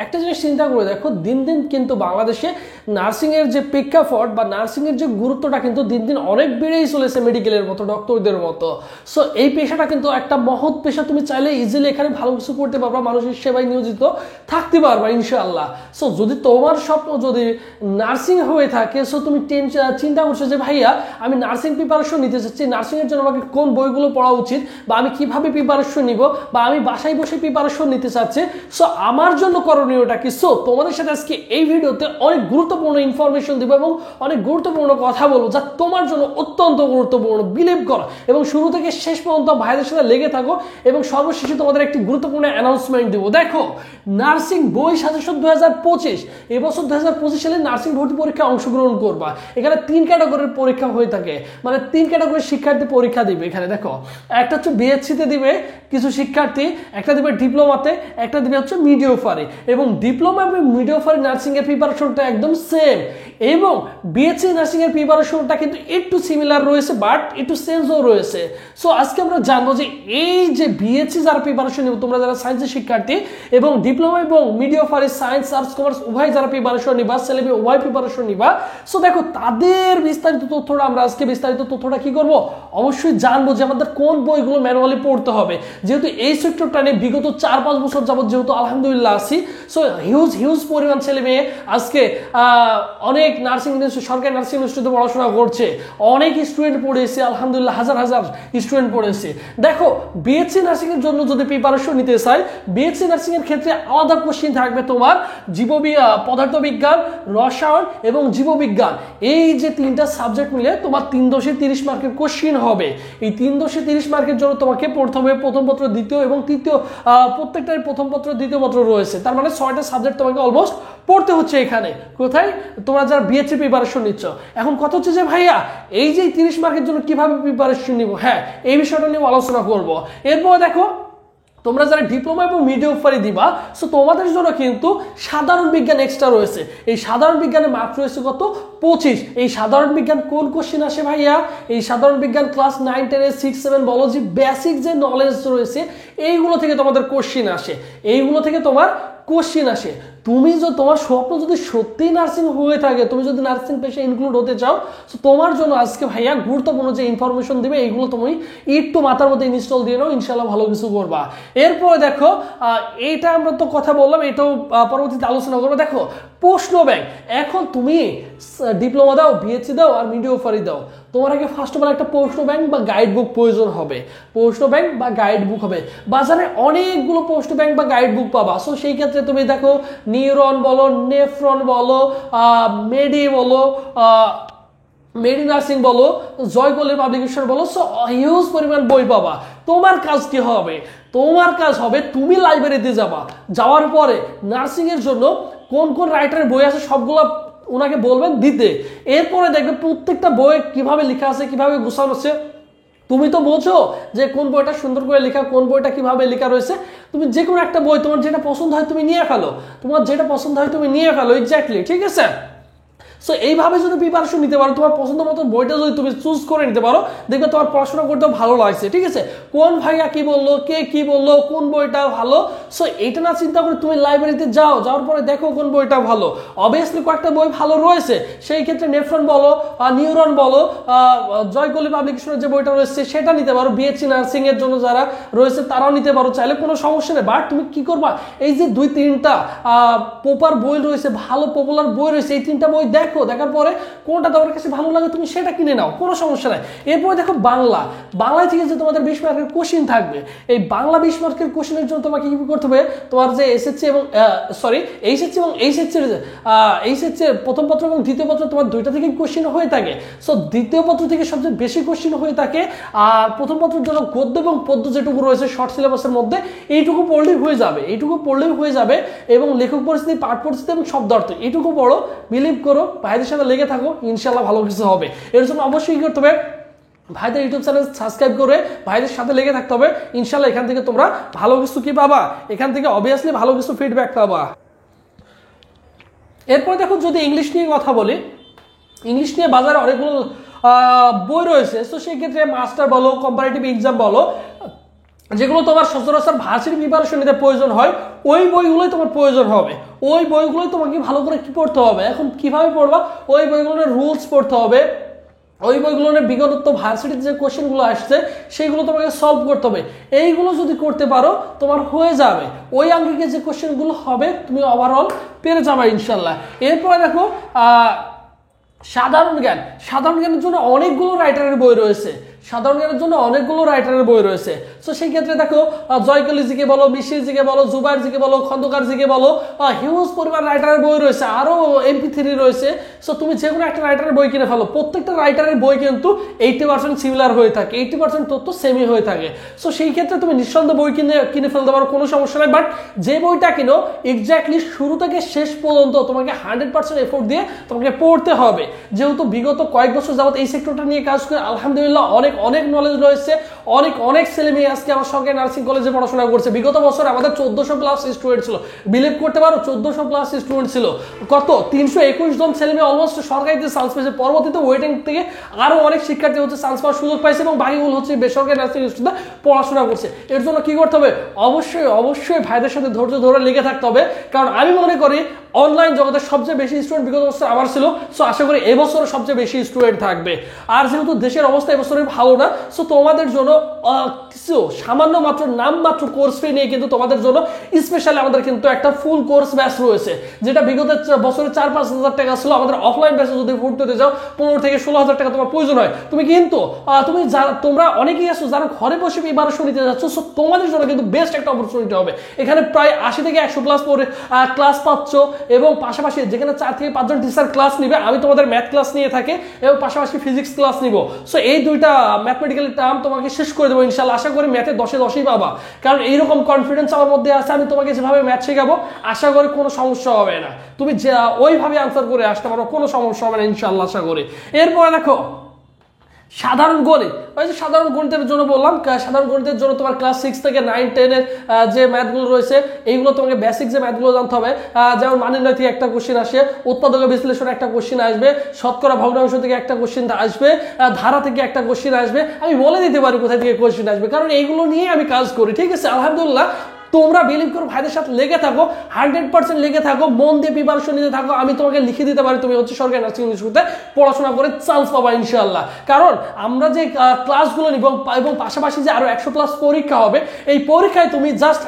একটা জিনিস চিন্তা করে দেখো, দিন দিন কিন্তু বাংলাদেশে নার্সিং এর যে প্রেক্ষাপট বা নার্সিং এর যে গুরুত্বটা কিন্তু দিন দিন অনেক বেড়েই চলেছে, মেডিকেলের মতো, ডক্টরদের মতো। সো এই পেশাটা কিন্তু একটা মহৎ পেশা, তুমি চাইলে ইজিলি এখানে ভালো কিছু করতে পারবা, মানুষের সেবায় নিয়োজিত থাকতে পারবা ইনশাআল্লাহ। সো যদি তোমার স্বপ্ন যদি নার্সিং হয়ে থাকে, সো তুমি চিন্তা করছো যে ভাইয়া আমি নার্সিং প্রিপারেশন নিতে চাচ্ছি, নার্সিং এর জন্য আমাকে কোন বইগুলো পড়া উচিত, বা আমি কিভাবে প্রিপারেশন নিব, বা আমি বাসায় বসে প্রিপারেশন নিতে চাচ্ছি, সো আমার জন্য করণীয়টা কি? সো তোমাদের সাথে আজকে এই ভিডিওতে অনেক গুরুত্বপূর্ণ ইনফরমেশন দিব এবং অনেক গুরুত্বপূর্ণ কথা বলবো, যা তোমার জন্য অত্যন্ত গুরুত্বপূর্ণ। বিলিভ করো এবং শুরু থেকে শেষ পর্যন্ত ভাইদের সাথে লেগে থাকো, এবং সর্বশেষে তোমাদের একটি গুরুত্বপূর্ণ অ্যানাউন্সমেন্ট দিব। দেখো, নার্সিং বই সাজেশন 2025, এবছর 2025 সালে নার্সিং ভর্তি পরীক্ষায় অংশগ্রহণ করবা। এখানে 3 ক্যাটাগরির পরীক্ষা হয়ে থাকে, মানে 3 ক্যাটাগরির শিক্ষার্থী পরীক্ষা দিবে। এখানে দেখো, একটা হচ্ছে বিএসসিতে দিবে কিছু শিক্ষার্থী, একটা দিবে ডিপ্লোমাতে, একটা দিবে হচ্ছে মিডিওফারি। এবং ডিপ্লোমা এবং মিডিওফারি নার্সিং এর প্রিপারেশনটা একদম সেম, এবং বিএসসি নার্সিং এর প্রিপারেশনটা কিন্তু একটু সিমিলার রয়েছে, বাট একটু চেঞ্জও রয়েছে। সো আজকে আমরা জানবো যে এই যে বিএসসি যারা প্রিপারেশন নিব, তোমরা যারা সায়েন্সের শিক্ষার্থী, এবং ডিপ্লোমা এবং মিডিওফারি সায়েন্স আর্টস কমার্স উভয় যারা প্রিপারেশন নিবা, ছেলে মেয়ে উভয় প্রিপারেশন নিবা, সো দেখো তাদের বিস্তারিত তথ্যটা আমরা আজকে বিস্তারিত তথ্যটা কি করব, অবশ্যই জানবো যে আমাদের কোন বইগুলো ম্যানুয়ালি পড়তে হবে। যেহেতু এই সেক্টরটা নিয়ে বিগত 4-5 বছর যাবত যেহেতু আলহামদুলিল্লাহ আছি, সো হিউজ পরিমাণ ছেলে মেয়ে আজকে অনেক নার্সিং ইনস্টিটিউট, সরকারি নার্সিং ইনস্টিটিউটে পড়াশোনা করছে, অনেক স্টুডেন্ট পড়েছে, আলহামদুলিল্লাহ হাজার স্টুডেন্ট পড়েছে। দেখো, বিএসসি নার্সিং এর জন্য যদি প্রিপারেশন নিতে চাই, বিএসসি নার্সিং এর ক্ষেত্রে আলাদা কোশ্চিন থাকবে তোমার পদার্থবিজ্ঞান, রসায়ন এবং জীববিজ্ঞান। এই যে 3টা সাবজেক্ট মিলে তোমার 3-30 মার্কের কোশ্চিন হবে। এই 3-30 মার্কের জন্য তোমাকে পড়তে হবে প্রথম পত্র, দ্বিতীয় এবং তৃতীয়, প্রত্যেকটাই প্রথম পত্র দ্বিতীয় পত্র রয়েছে। তার মানে 6টা সাবজেক্ট তোমাকে অলমোস্ট পড়তে হচ্ছে এখানে। কোথায়? তোমরা যারা বিএসসি প্রিপারেশন নিচ্ছ। এখন কথা হচ্ছে যে ভাইয়া এই যে 30 মার্কের জন্য কিভাবে প্রিপারেশন নিব, হ্যাঁ এই বিষয়টা নিয়ে আলোচনা করব। এরপর দেখো, তোমরা যারা ডিপ্লোমা এবং মিডিওফারি দিবা, সো তোমাদের জন্য কিন্তু সাধারণ বিজ্ঞান এক্সট্রা রয়েছে। এই সাধারণ বিজ্ঞানে মার্ক রয়েছে কত? 25। এই সাধারণ বিজ্ঞান কোন কোশ্চিন আসে ভাইয়া? এই সাধারণ বিজ্ঞান ক্লাস 9, 10, 6, 7 বলো, যে বেসিক যে নলেজ রয়েছে এইগুলো থেকে তোমাদের কোশ্চিন আসে, এইগুলো থেকে তোমার কোশ্চিন আসে। তুমি যদি তোমার স্বপ্ন যদি সত্যিই নার্সিং হয়ে থাকে, তুমি যদি নার্সিং পেশায় ইনক্লুড হতে চাও, তো তোমার জন্য আজকে ভাইয়া গুরুত্বপূর্ণ যে ইনফরমেশন দিবে এইগুলো তুমি একটু মাথার মধ্যে ইনস্টল দিয়ে নাও, ইনশাল্লাহ ভালো কিছু করবা। এরপরে দেখো, এইটা আমরা তো কথা বললাম, এটাও পরবর্তীতে আলোচনা করবো। দেখো, প্রশ্ন ব্যাংক। এখন তুমি ডিপ্লোমা দাও, বিএসসি দাও আর মিডিওফারি দাও, তোমার আগে ফার্স্ট অফ অল একটা প্রশ্ন ব্যাংক বা গাইড বুক প্রয়োজন হবে। প্রশ্ন ব্যাংক বা গাইড বুক হবে, বাজারে অনেকগুলো প্রশ্ন ব্যাংক বা গাইড বুক পাবা। সো সেই ক্ষেত্রে তুমি দেখো, নিউরন বলো, নেফ্রন বলো, মেডি বলো, মেডি নার্সিং বলো, জয়কলের পাবলিকেশন বলো, সো হিউজ পরিমাণ বই পাবা। তোমার কাজ কি হবে? তোমার কাজ হবে তুমি লাইব্রেরিতে যাবা, যাওয়ার পরে নার্সিং এর জন্য কোন কোন রাইটারের বই আছে সবগুলো ওনাকে বলবেন দিতে। এরপরে দেখবে প্রত্যেকটা বই কিভাবে লেখা আছে, কিভাবে গোছানো আছে। তুমি তো বোঝো যে কোন বইটা সুন্দর করে লেখা, কোন বইটা কিভাবে লেখা রয়েছে। তুমি যে কোনো একটা বই তোমার যেটা পছন্দ হয় তুমি নিয়ে ফেলো, তোমার যেটা পছন্দ হয় তুমি নিয়ে ফেলো, এক্স্যাক্টলি, ঠিক আছে? সো এইভাবে যদি প্রিপারেশন নিতে পারো, তোমার পছন্দ মতো বইটা যদি তুমি চুজ করে নিতে পারো, দেখবে তোমার পড়াশোনা করতেও ভালো লাগছে, ঠিক আছে? কোন ভাইয়া কি বললো, কে কি বললো, কোন বইটা ভালো, সো এইটা না চিন্তা করে তুমি লাইব্রেরিতে যাও, যাওয়ার পরে দেখো কোন বইটা ভালো। অবভিয়াসলি কয়েকটা বই ভালো রয়েছে, সেই ক্ষেত্রে নেফ্রন বলো, নিউরন বলো, জয়কলি পাবলিকেশনের যে বইটা রয়েছে সেটা নিতে পারো। বিএসসি নার্সিং এর জন্য যারা রয়েছে তারাও নিতে পারো, চাইলে কোনো সমস্যা নেই। বাট তুমি কি করবা, এই যে 2-3টা পপুলার বই রয়েছে, ভালো পপুলার বই রয়েছে, এই 3টা বই দেখো, দেখার পরে কোনটা তোমার কাছে ভালো লাগে তুমি সেটা কিনে নাও, কোনো সমস্যা নাই। এরপরে দেখো, বাংলায় থেকে যে তোমাদের 20 মার্কের কোশ্চিন থাকবে, এই বাংলা 20 মার্কের কোশ্চিনের জন্য তোমাকে কি করতে হবে, তোমার যে এইচএসসি এবং এইচএসসি প্রথম পত্র এবং দ্বিতীয় পত্র তোমার 2টা থেকে কোশ্চিন হয়ে থাকে। সো দ্বিতীয় পত্র থেকে সবচেয়ে বেশি কোশ্চিন হয়ে থাকে, আর প্রথম পত্রের জন্য গদ্য এবং পদ্য যেটুকু রয়েছে শর্ট সিলেবাসের মধ্যে এইটুকু পড়লেই হয়ে যাবে, এবং লেখক পরিস্থিতি, পাঠ পরিস্থিতি এবং শব্দার্থ এইটুকু পড়ো। বিলিভ করো, ভাইদের সাথে লেগে থাকো, ইনশাল্লাহ ভালো কিছু হবে। এর জন্য অবশ্যই কি করতে হবে, ভাইদের ইউটিউব চ্যানেল সাবস্ক্রাইব করে ভাইদের সাথে লেগে থাকতে হবে। ইনশাল্লাহ এখান থেকে তোমরা ভালো কিছু কি পাবা, এখান থেকে অবভিয়াসলি ভালো কিছু ফিডব্যাক পাবা। এরপর দেখো, যদি ইংলিশ নিয়ে কথা বলি, ইংলিশ নিয়ে বাজারে অনেকগুলো বই রয়েছে। তো সেই ক্ষেত্রে মাস্টার বলো, কম্পারেটিভ এক্সাম বলো, যেগুলো তোমার সচরাচর ভার্সিটি প্রিপারেশন নিতে প্রয়োজন হয়, ওই বইগুলোই তোমার প্রয়োজন হবে, ওই বইগুলোই তোমাকে ভালো করে কি পড়তে হবে। এখন কিভাবে পড়বা, ওই বইগুলোর রুলস পড়তে হবে, ওই বইগুলোর বিগত ভার্সিটির যে কোশ্চেনগুলো আসছে সেইগুলো তোমাকে সলভ করতে হবে। এইগুলো যদি করতে পারো তোমার হয়ে যাবে, ওই আঙ্গিকে যে কোশ্চেনগুলো হবে তুমি ওভারঅল পেরে যাবে ইনশাল্লাহ। এরপরে দেখো সাধারণ জ্ঞান, সাধারণ জ্ঞানের জন্য অনেকগুলো রাইটারের বই রয়েছে, সাধারণ জ্ঞানের জন্য অনেকগুলো রাইটারের বই রয়েছে। তো সেই ক্ষেত্রে দেখো জয়কলি জিকে বলো, মিশির জিকে বলো, জুবাইর জিকে বলো, খন্দকার জিকে বলো, হিউজ পরিমাণ রাইটারের বই রয়েছে, আরও MP3 রয়েছে। সো তুমি যে কোনো একটা রাইটারের বই কিনে ফেলো, প্রত্যেকটা রাইটারের বই কিন্তু 80% সিমিলার হয়ে থাকে, 80% তথ্য সেমই হয়ে থাকে। সো সেই ক্ষেত্রে তুমি নিঃসন্দেহে বই কিনে ফেলতে পারো, কোনো সমস্যা নেই। বাট যে বইটা কিনো এক্স্যাক্টলি শুরু থেকে শেষ পর্যন্ত তোমাকে 100% এফোর্ট দিয়ে তোমাকে পড়তে হবে। যেহেতু বিগত কয়েক বছর যাবত এই সেক্টরটা নিয়ে কাজ করে আলহামদুলিল্লাহ অনেক নলেজ রয়েছে, অনেক ছেলে মেয়ে আজকে আমার সরকারি নার্সিং কলেজে পড়াশোনা করছে। বিগত বছর আমাদের 1400+ স্টুডেন্ট ছিল, বিলিভ করতে পারো 1400+ স্টুডেন্ট ছিল। কত 321 জন ছেলে মেয়ে অলমোস্ট সরকারিতে চান্স পেয়েছে, পরবর্তীতে ওয়েটিং থেকে আরো অনেক শিক্ষার্থী হচ্ছে চান্স পাওয়ার সুযোগ পাইছে, এবং বাকিগুলো হচ্ছে বেসরকারি নার্সিং ইনস্টিটিউটে পড়াশোনা করছে। এর জন্য কি করতে হবে, অবশ্যই ভাইদের সাথে ধৈর্য ধরে লেগে থাকতে হবে। কারণ আমি মনে করি অনলাইন জগতের সবচেয়ে বেশি স্টুডেন্ট বিগত বছর আমার ছিল, সো আশা করি এবছরও সবচেয়ে বেশি স্টুডেন্ট থাকবে। আর যেহেতু দেশের অবস্থা এবছরে ভালো না, সো তোমাদের জন্য কিছু সামান্য মাত্র নামমাত্র কোর্স ফি নিয়ে কিন্তু তোমাদের জন্য স্পেশালি আমাদের কিন্তু একটা ফুল কোর্স ব্যাচ রয়েছে, যেটা বিগত বছরে 4-5 হাজার টাকা ছিল। আমাদের অফলাইন ব্যাচে যদি ভর্তি হতে যাও 15 থেকে 16 হাজার টাকা তোমার প্রয়োজন হয়। তুমি কিন্তু তোমরা অনেকেই আছো যারা ঘরে বসে প্রিপারেশন নিতে যাচ্ছ, সো তোমাদের জন্য কিন্তু বেস্ট একটা অপরচুনিটি হবে। এখানে প্রায় 80 থেকে 100+ ক্লাস পাচ্ছ, এবং পাশাপাশি যেখানে 4 থেকে 5 জন টিচার ক্লাস নিবে, আমি তোমাদের ম্যাথ ক্লাস নিয়ে থাকি এবং পাশাপাশি ফিজিক্স ক্লাস নিব। সো এই দুইটা ম্যাথমেটিক্যাল টার্ম তোমাকে শেষ করে দেবো ইনশাআল্লাহ। আশা করি ম্যাথে 10-এ 10ই পাবা, কারণ এইরকম কনফিডেন্স আমার মধ্যে আছে। আমি তোমাকে যেভাবে ম্যাথ শেখাবো আশা করি কোনো সমস্যা হবে না, তুমি ওইভাবে আনসার করে আসতে পারো, কোনো সমস্যা হবে না ইনশাআল্লাহ আশা করি। এরপরে দেখো সাধারণ গণিত, ওই যে সাধারণ গণিতের জন্য বললাম, সাধারণ গণিতের জন্য তোমার ক্লাস 6 থেকে 9-10-এর যে ম্যাথগুলো রয়েছে এইগুলো তোমাকে বেসিক যে ম্যাথগুলো জানতে হবে। যেমন মানিন্বয় থেকে একটা কোশ্চেন আসে, উৎপাদক বিশ্লেষণ একটা কোশ্চেন আসবে, শতকরা ভগ্নাংশ থেকে একটা কোশ্চেন আসবে, ধারা থেকে একটা কোশ্চেন আসবে। আমি বলে দিতে পারি কোথায় থেকে কোশ্চেন আসবে, কারণ এইগুলো নিয়ে আমি কাজ করি, ঠিক আছে। আলহামদুলিল্লাহ তোমরা বিলিভ করো, ভাইদের সাথে লেগে থাকো, 100% লেগে থাকো, মন দিয়ে প্রিপারেশন নিতে থাকো। আমি তোমাকে লিখে দিতে পারি তুমি হচ্ছে সরকারি নার্সিং ইনস্টিটিউটে পড়াশোনা করে চান্স পাবা ইনশাআল্লাহ। কারণ আমরা যে ক্লাসগুলো নিব এবং পাশাপাশি যে আরো 100+ পরীক্ষা হবে, এই পরীক্ষায় তুমি জাস্ট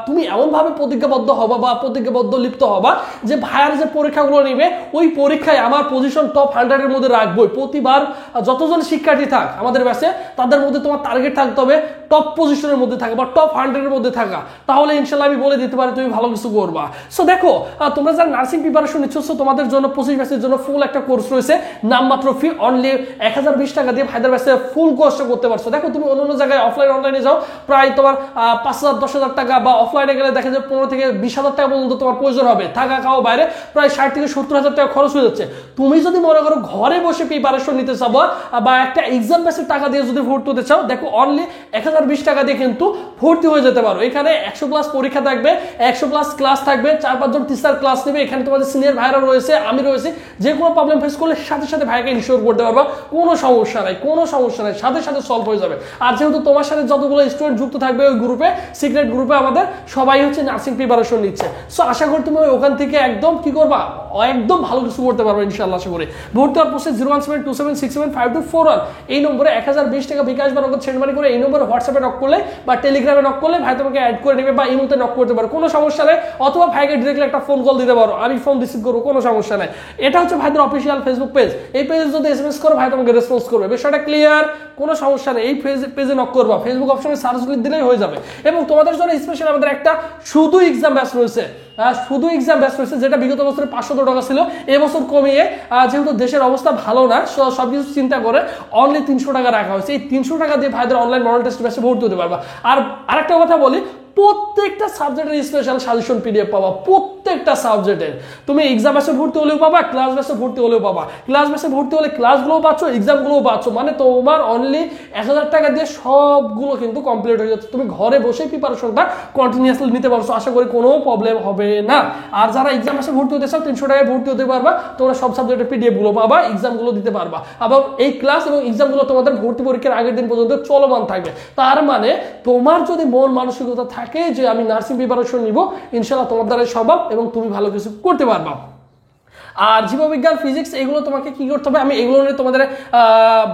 তুমি এমনভাবে প্রতিজ্ঞাবদ্ধ হবা বা প্রতিজ্ঞাবদ্ধ লিপ্ত হবা যে ভাইয়ার যে পরীক্ষাগুলো নিবে ওই পরীক্ষায় আমার পজিশন টপ 100-এর মধ্যে রাখবো। প্রতিবার যতজন শিক্ষার্থী থাক আমাদের ব্যাচে তাদের মধ্যে তোমার টার্গেট থাকতে হবে টপ পজিশনের মধ্যে থাকা বা টপ 100-এর মধ্যে থাকা, তাহলে ইনশাআল্লাহ আমি বলে দিতে পারি তুমি ভালো কিছু করবা। সো দেখো তোমরা যারা নার্সিং প্রিপারেশন নিচ্ছ, তোমাদের জন্য 25 ব্যাচের জন্য ফুল একটা কোর্স রয়েছে, নামমাত্র ফি অনলি 1020 টাকা দিয়ে ভাইদের ব্যাচে ফুল কোর্সটা করতে পারছো। দেখো তুমি অন্য জায়গায় অফলাইন অনলাইনে যাও প্রায় তোমার 5,000-10,000 টাকা, বা অফলাইনে গেলে দেখা যায় 15 থেকে 20,000 টাকা পর্যন্ত তোমার প্রয়োজন হবে, থাকা খাওয়া বাইরে প্রায় 60 থেকে 70,000 টাকা খরচ হয়ে যাচ্ছে। তুমি যদি মনে করো ঘরে বসে প্রিপারেশন নিতে চাও বা একটা এক্সাম ব্যাচের টাকা দিয়ে যদি ভর্তি হতে চাও, দেখো অনলি 1020 টাকা দিয়ে কিন্তু ভর্তি হয়ে যেতে পারো। এখানে 100+ পরীক্ষা থাকবে, 100+ ক্লাস থাকবে, 4-5 জন টিচার ক্লাস নেবে। এখানে তোমাদের সিনিয়র ভাইরা রয়েছে, আমি রয়েছে, যে কোনো প্রবলেম ফেস করলে সাথে সাথে ভাইকে ইনশিওর করতে পারবা, কোনো সমস্যা নাই, সাথে সাথে সলভ হয়ে যাবে। আর যেহেতু তোমার সাথে যতগুলো স্টুডেন্ট যুক্ত থাকবে ওই গ্রুপে, সিক্রেট গ্রুপে আমাদের সবাই হচ্ছে নার্সিং প্রিপারেশন নিচ্ছে। সো আশা করি তুমি ওখান থেকে একদম কি করবা, একদম ভালো কিছু করতে পারবে ইনশাআল্লাহ আশা করি। ভর্তি হওয়ার প্রসেস 01727675241 এই নম্বরে 1020 টাকা বিকাশ বা নগদ সেন্ড মানি করে এই নম্বরে হোয়াটসঅ্যাপে নক করলে বা টেলিগ্রামে নক করলে ভাই তোমাকে অ্যাড করে নেবে, বা ইমোতে নক করতে পারো, কোনো সমস্যা নেই। অথবা ভাইকে ডিরেক্টলি একটা ফোন কল দিতে পারো, আমি ফোন রিসিভ করবো, কোনো সমস্যা নেই। এটা হচ্ছে ভাইদের অফিসিয়াল ফেসবুক পেজ, এই পেজে যদি SMS করো ভাই তোমাকে রেসপন্স করবে, বিষয়টা ক্লিয়ার, কোনো সমস্যা নেই। এই পেজে নক করবা, ফেসবুক অপশনে সার্চ দিলেই হয়ে যাবে। এবং তোমাদের জন্য স্পেশাল আমাদের একটা শুধু এক্সাম ব্যাচ রয়েছে, যেটা বিগত বছরে 500 টাকা ছিল, এবছর কমিয়ে যেহেতু দেশের অবস্থা ভালো না, সবকিছু চিন্তা করে অনলি 300 টাকা রাখা হয়েছে। এই 300 টাকা দিয়ে ভাইদের অনলাইন মডেল টেস্ট ব্যাচে ভর্তি হতে পারবা। আর আরেকটা কথা বলি, প্রত্যেকটা সাবজেক্টের স্পেশাল সাজেশন PDF পাবা, প্রত্যেকটা সাবজেক্টের। তুমি এক্সাম বেসে ভর্তি হলেও পাবা, ক্লাস বেসে ভর্তি হলেও পাবা। ক্লাস বেসে ভর্তি হলে ক্লাসগুলোও পাচ্ছ, এক্সামগুলোও পাচ্ছ, মানে তোমার অনলি 1000 টাকা দিয়ে সবগুলো কিন্তু কমপ্লিট হয়ে যাচ্ছে। তুমি ঘরে বসে প্রিপারেশনটা কন্টিনিউয়াসলি নিতে পারছো, আশা করি কোনো প্রবলেম হবে না। আর যারা এক্সাম বেসে ভর্তি হতে চাও 300 টাকায় ভর্তি হতে পারবা, তোমরা সব সাবজেক্টের পিডিএফ গুলো পাবা, এক্সামগুলো দিতে পারবা। আবার এই ক্লাস এবং এক্সামগুলো তোমাদের ভর্তি পরীক্ষার আগের দিন পর্যন্ত চলমান থাকবে। তার মানে তোমার যদি মন মানসিকতা থাকে যে আমি নার্সিং প্রিপারেশন নিব, ইনশাআল্লাহ তোমার দ্বারা সম্ভব এবং তুমি ভালো কিছু করতে পারবা। আর জীববিজ্ঞান, ফিজিক্স এগুলো তোমাকে কি করতে হবে, আমি এগুলো নিয়ে তোমাদের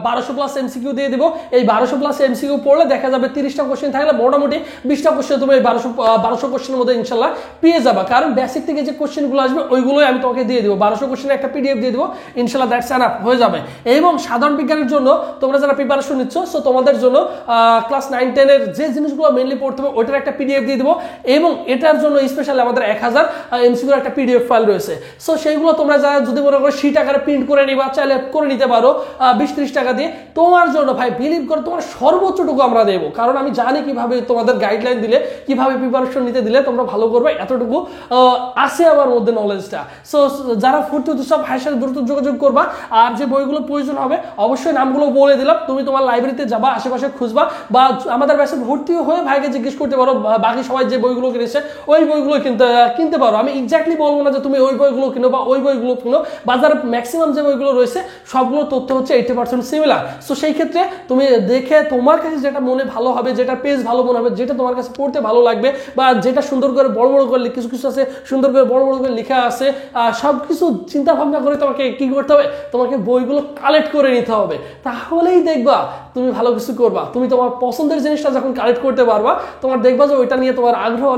1200 প্লাস এমসিকিউ দিয়ে দেবো। এই 1200 প্লাস এমসিকিউ পড়লে দেখা যাবে 30টা কোশ্চেন থাকলে মোটামুটি 20টা কোশ্চেন তুমি এই 1200 কোশ্চেনের মধ্যে ইনশাল্লাহ পেয়ে যাবা। কারণ বেসিক থেকে যে কোশ্চেনগুলো আসবে ওইগুলোই আমি তোমাকে দিয়ে দেবো। 1200 কোশ্চেনের একটা পিডিএফ দিয়ে দেবো, ইনশাল্লাহ দ্যাটস এনাফ হয়ে যাবে। এবং সাধারণ বিজ্ঞানের জন্য তোমরা যারা প্রিপারেশন নিচ্ছ, সো তোমাদের জন্য ক্লাস 9-10 এর যে জিনিসগুলো মেনলি পড়তে হবে ওইটার একটা পিডিএফ দিয়ে দেবো। এবং এটার জন্য স্পেশালি আমাদের 1000 এমসিকিউর একটা পিডিএফ ফাইল রয়েছে। সো সেইগুলো তোমরা যারা যদি মনে করো শীট আকারে প্রিন্ট করে নিবা, চাইলে করে নিতে পারো 20-30 টাকা দিয়ে। তোমার জন্য ভাই বিলিভ করো তোমার সর্বোচ্চটুকু আমরা দেবো, কারণ আমি জানি কিভাবে তোমাদের গাইডলাইন দিলে, কিভাবে প্রিপারেশন নিতে দিলে তোমরা ভালো করবে, এতটুকু আছে আমার মধ্যে নলেজটা। সো যারা ভর্তি হতে সব ভাইয়ের সাথে দ্রুত যোগাযোগ করবা। আর যে বইগুলো প্রয়োজন হবে অবশ্যই নামগুলো বলে দিলাম, তুমি তোমার লাইব্রেরিতে যাবা, আশেপাশে খুঁজবা, বা আমাদের ব্যাচে ভর্তি হয়ে ভাইকে জিজ্ঞেস করতে পারো বাকি সবাই যে বইগুলো কিনেছে ওই বইগুলো কিনতে পারো। আমি এক্স্যাক্টলি বলবো না যে তুমি ওই বইগুলো কিনো বা ওই বইগুলো কিনো, বাজারে ম্যাক্সিমাম যে বইগুলো রয়েছে সবগুলো তথ্য হচ্ছে 80% সিমিলার। সো সেই ক্ষেত্রে তুমি দেখে তোমার কাছে যেটা মনে ভালো হবে, যেটা পেজ ভালো মনে হবে, যেটা তোমার কাছে পড়তে ভালো লাগবে, বা যেটা সুন্দর করে বড় বড় করে কিছু কিছু আছে সুন্দর করে বড় বড় করে লেখা আছে, সব কিছু চিন্তা ভাবনা করে তোমাকে কি করতে হবে, তোমাকে বইগুলো কালেক্ট করে নিতে হবে। তাহলেই দেখবা তুমি ভালো কিছু করবা। তুমি তোমার পছন্দের জিনিসটা যখন কালেক্ট করতে পারবা, তোমার দেখবা যে ওইটা নিয়ে তোমার আগ্রহ